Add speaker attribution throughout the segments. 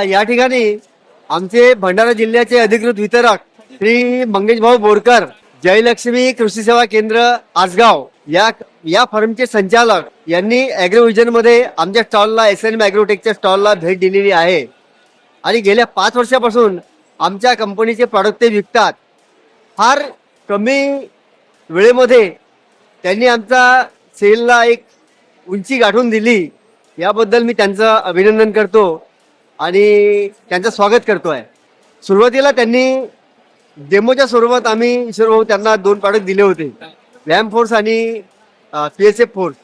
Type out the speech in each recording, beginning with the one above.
Speaker 1: या ठिकाणी आमचे भंडारा जिल्ह्याचे अधिकृत वितरक श्री मंगेश भाऊ बोरकर, जयलक्ष्मी कृषी सेवा केंद्र आसगाव या फर्मचे संचालक यांनी ॲग्रोव्हिजन मध्ये आमच्या स्टॉलला SNM ॲग्रोटेकच्या स्टॉलला भेट दिलेली आहे आणि गेल्या 5 वर्षापासून आमच्या कंपनीचे प्रॉडक्ट ते विकतात. फार कमी वेळेमध्ये त्यांनी आमचा सेलला एक उंची गाठून दिली. याबद्दल मी त्यांचं अभिनंदन करतो आणि त्यांचं स्वागत करतो आहे. सुरुवातीला त्यांनी डेमोच्या स्वरूपात आम्ही ईश्वर त्यांना 2 प्रॉडक्ट दिले होते, व्यायाम फोर्स आणि PSF फोर्स.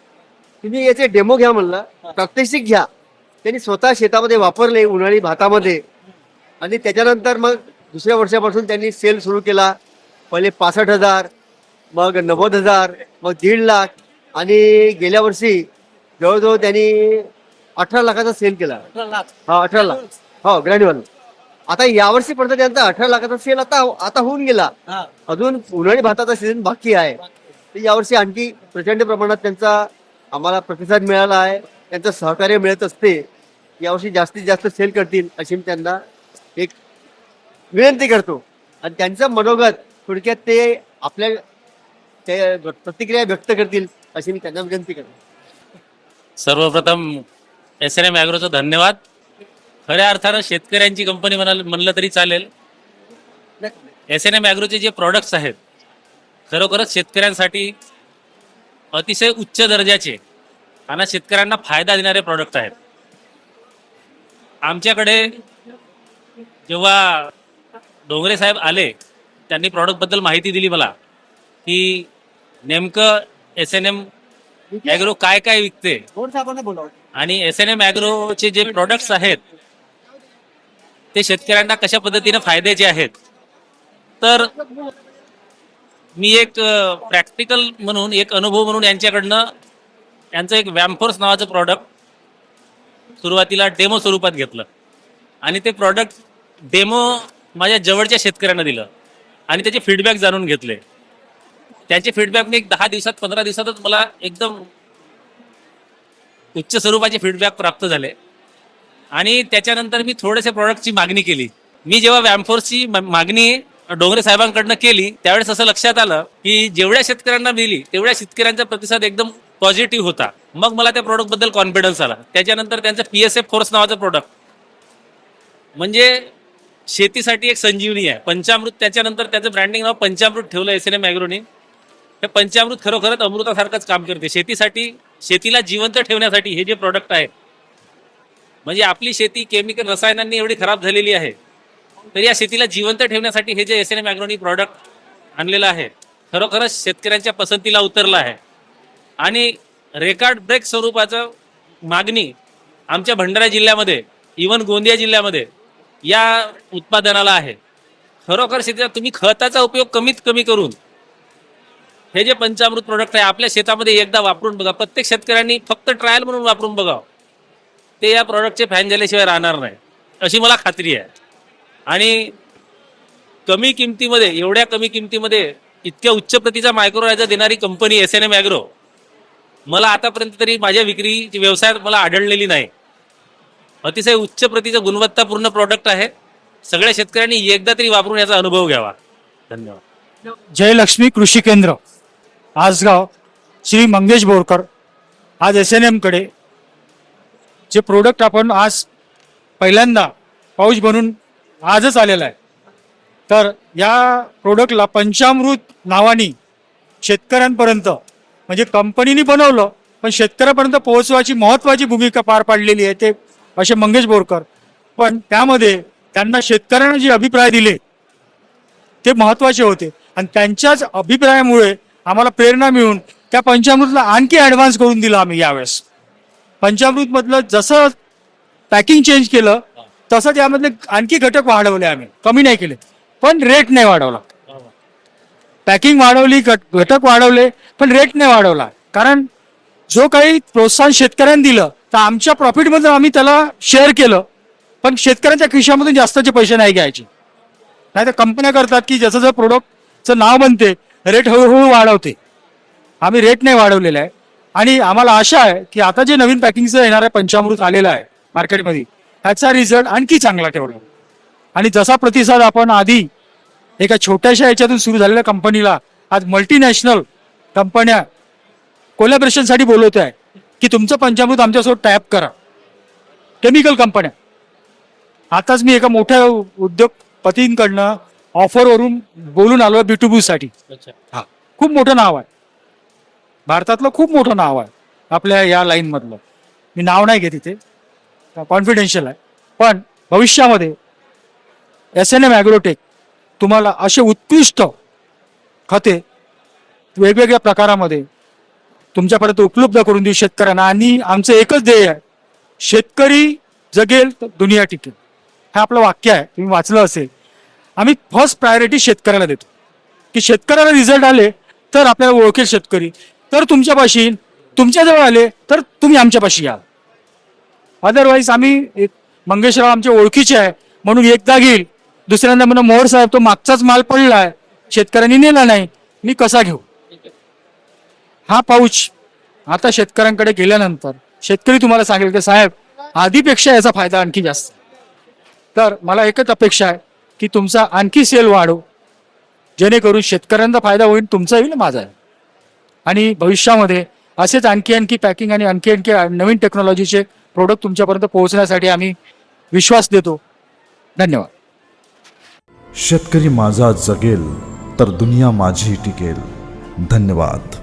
Speaker 1: तुम्ही याचे डेमो घ्या म्हणलं, प्रात्यक्षिक घ्या. त्यांनी स्वतः शेतामध्ये वापरले उन्हाळी भातामध्ये आणि त्याच्यानंतर मग दुसऱ्या वर्षापासून त्यांनी सेल सुरू केला. पहिले 65,000, मग 90,000, मग 1.5 लाख आणि गेल्या वर्षी जवळजवळ त्यांनी 18 लाखाचा सेल केला. 18 लाख हो ग्रँडवन. आता यावर्षी पर्यंत त्यांचा 18 लाखाचा सेल आता होऊन गेला. अजून उन्हाळी भाताचा सीझन बाकी आहे. तर यावर्षी आणखी प्रचंड प्रमाणात त्यांचा आम्हाला प्रतिसाद मिळाला आहे. त्यांचं सहकार्य मिळत असते. यावर्षी जास्तीत जास्त सेल करतील अशी मी त्यांना एक विनंती करतो आणि त्यांचं मनोगत थोडक्यात ते आपल्या प्रतिक्रिया व्यक्त करतील अशी मी त्यांना विनंती करतो.
Speaker 2: सर्वप्रथम SNM ॲग्रोचं धन्यवाद. खऱ्या अर्थानं शेतकऱ्यांची कंपनी म्हणलं तरी चालेल. SNM ॲग्रोचे जे प्रॉडक्ट्स आहेत खरोखरच शेतकऱ्यांसाठी अतिशय उच्च दर्जाचे आणि शेतकऱ्यांना फायदा देणारे प्रॉडक्ट आहेत. आमच्याकडे जेव्हा डोंगरे साहेब आले त्यांनी प्रॉडक्टबद्दल माहिती दिली मला की नेमकं SNM ॲग्रो काय काय विकते आणि SNM ॲग्रोचे जे प्रॉडक्ट्स आहेत ते शेतकऱ्यांना कशा पद्धतीने फायद्याचे आहेत. तर मी एक प्रॅक्टिकल म्हणून एक अनुभव म्हणून यांच्याकडनं यांचं एक व्यामफोर्स नावाचं प्रॉडक्ट सुरुवातीला डेमो स्वरूपात घेतलं आणि ते प्रॉडक्ट डेमो माझ्या जवळच्या शेतकऱ्यांना दिलं आणि त्याचे फीडबॅक जाणून घेतले. त्यांचे फीडबॅकने एक 10 दिवसात 15 दिवसातच मला एकदम उच्च स्वरूपाचे फीडबॅक प्राप्त झाले आणि त्याच्यानंतर मी थोडेसे प्रॉडक्टची मागणी केली. मी जेव्हा व्यामफोर्सची मागणी डोंगरे साहेबांकडनं केली त्यावेळेस असं लक्षात आलं की जेवढ्या शेतकऱ्यांना दिली तेवढ्या शेतकऱ्यांचा प्रतिसाद एकदम पॉझिटिव्ह होता. मग मला त्या प्रॉडक्टबद्दल कॉन्फिडन्स आला. त्याच्यानंतर त्यांचं PSF फोर्स नावाचं प्रॉडक्ट म्हणजे शेतीसाठी एक संजीवनी आहे, पंचामृत. त्याच्यानंतर त्याचं ब्रँडिंग नाव पंचामृत ठेवलं SNM ॲग्रोनी. हे पंचामृत खरोखरच अमृतासारखंच काम करते शेतीसाठी. शेतीला जिवंत ठेवण्यासाठी हे जे प्रॉडक्ट आहे, म्हणजे आपली शेती केमिकल रसायनांनी एवढी खराब झालेली आहे तर या शेतीला जिवंत ठेवण्यासाठी हे जे SNM ॲग्रोनी प्रॉडक्ट आणलेलं आहे खरोखरच शेतकऱ्यांच्या पसंतीला उतरलं आहे आणि रेकॉर्ड ब्रेक स्वरूपाचं मागणी आमच्या भंडारा जिल्ह्यामध्ये, इव्हन गोंदिया जिल्ह्यामध्ये या उत्पादनाला आहे. खरोखर शेतीला तुम्ही खताचा उपयोग कमीत कमी करून हे जे पंचामृत प्रोडक्ट आहे आपल्या शेतामध्ये एकदा वापरून बघा. प्रत्येक शेतकऱ्यांनी फक्त ट्रायल म्हणून वापरून बघावं. ते या प्रॉडक्टचे फॅन झाल्याशिवाय राहणार नाही अशी मला खात्री आहे. आणि कमी किमतीमध्ये, एवढ्या कमी किमतीमध्ये इतक्या उच्च प्रतीचा मायक्रोरायझर देणारी कंपनी SNM ॲग्रो मला आतापर्यंत तरी माझ्या विक्री व्यवसायात मला आढळलेली नाही. अतिशय उच्च प्रतीचं गुणवत्तापूर्ण प्रॉडक्ट आहे. सगळ्या शेतकऱ्यांनी एकदा तरी वापरून याचा अनुभव घ्यावा. धन्यवाद.
Speaker 3: जयलक्ष्मी कृषी केंद्र आसगाव, श्री मंगेश बोरकर. आज SNM कडे जे प्रोडक्ट आपण आज पहिल्यांदा पाऊच बनून आजच आलेला आहे. तर या प्रोडक्टला पंचामृत नावाने शेतकऱ्यांपर्यंत, म्हणजे कंपनीने बनवलं पण शेतकऱ्यापर्यंत पोहोचवायची महत्त्वाची भूमिका पार पाडलेली आहे ते असे मंगेश बोरकर. पण त्यामध्ये त्यांना शेतकऱ्यांना जे अभिप्राय दिले ते महत्त्वाचे होते आणि त्यांच्याच अभिप्रायामुळे आम्हाला प्रेरणा मिळून त्या पंचामृतला आणखी ॲडव्हान्स करून दिलं आम्ही यावेळेस. पंचामृतमधलं जसं पॅकिंग चेंज केलं तसं त्यामधले आणखी घटक वाढवले आम्ही, कमी नाही केले पण रेट नाही वाढवला. पॅकिंग वाढवली, घटक वाढवले पण रेट नाही वाढवला. कारण जो काही प्रोत्साहन शेतकऱ्यांनी दिलं तर आमच्या प्रॉफिटमध्ये आम्ही त्याला शेअर केलं पण शेतकऱ्यांच्या खिशामधून जास्तचे पैसे नाही घ्यायचे. नाही तर कंपन्या करतात की जसं जसं प्रोडक्टचं नाव बनते रेट हळूहळू वाढवते. आम्ही रेट नाही वाढवलेला आहे आणि आम्हाला आशा आहे की आता जे नवीन पॅकिंगचं येणार आहे पंचामृत आलेलं आहे मार्केटमध्ये ह्याचा रिझल्ट आणखी चांगला ठेवला. आणि जसा प्रतिसाद आपण आधी एका छोट्याशा याच्यातून सुरू झालेल्या कंपनीला आज मल्टीनॅशनल कंपन्या कोलॅबरेशनसाठी बोलवत आहे की तुमचं पंचामृत आमच्यासोबत टायअप करा. केमिकल कंपन्या. आताच मी एका मोठ्या उद्योगपतींकडनं ऑफरवरून बोलून आलो B2B साठी. खूप मोठं नाव आहे, भारतातलं खूप मोठं नाव आहे आपल्या या लाईन मधलं. मी नाव नाही घेत इथे, कॉन्फिडेन्शियल आहे. पण भविष्यामध्ये SNM ॲग्रोटेक तुम्हाला असे उत्कृष्ट खते वेगवेगळ्या प्रकारामध्ये तुमच्यापर्यंत उपलब्ध करून देऊ शेतकऱ्यांना. आणि आमचं एकच ध्येय आहे, शेतकरी जगेल तर दुनिया टिकेल. हे आपलं वाक्य आहे, तुम्ही वाचलं असेल. आम्ही फर्स्ट प्रायोरिटी शेतकऱ्याला देतो की शेतकऱ्याला रिझल्ट आले तर आपल्याला ओळखेल शेतकरी, तर तुमच्यापाशी येईल, तुमच्याजवळ आले तर तुम्ही आमच्यापाशी याल. अदरवाईज आम्ही मंगेशराव आमच्या ओळखीचे आहे म्हणून एकदा घेईल, दुसऱ्यांदा म्हणून मोहर साहेब तो मागचाच माल पडलाय, शेतकऱ्यांनी नेला नाही, मी कसा घेऊ. हा पाऊच आता शेतकऱ्यांकडे गेल्यानंतर शेतकरी तुम्हाला सांगेल की साहेब आधीपेक्षा याचा फायदा आणखी जास्त. तर मला एकच अपेक्षा आहे की तुमचा आणखी सेल वाढो, जेणेकरून शेतकऱ्यांचा फायदा होईल, तुमचा होईल, माझा आहे. आणि भविष्यामध्ये असेच आणखी पॅकिंग आणि आणखी नवीन टेक्नॉलॉजीचे प्रोडक्ट तुमच्यापर्यंत पोहोचण्यासाठी आम्ही विश्वास देतो. धन्यवाद.
Speaker 4: शेतकरी माझा जगेल तर दुनिया माझी टिकेल. धन्यवाद.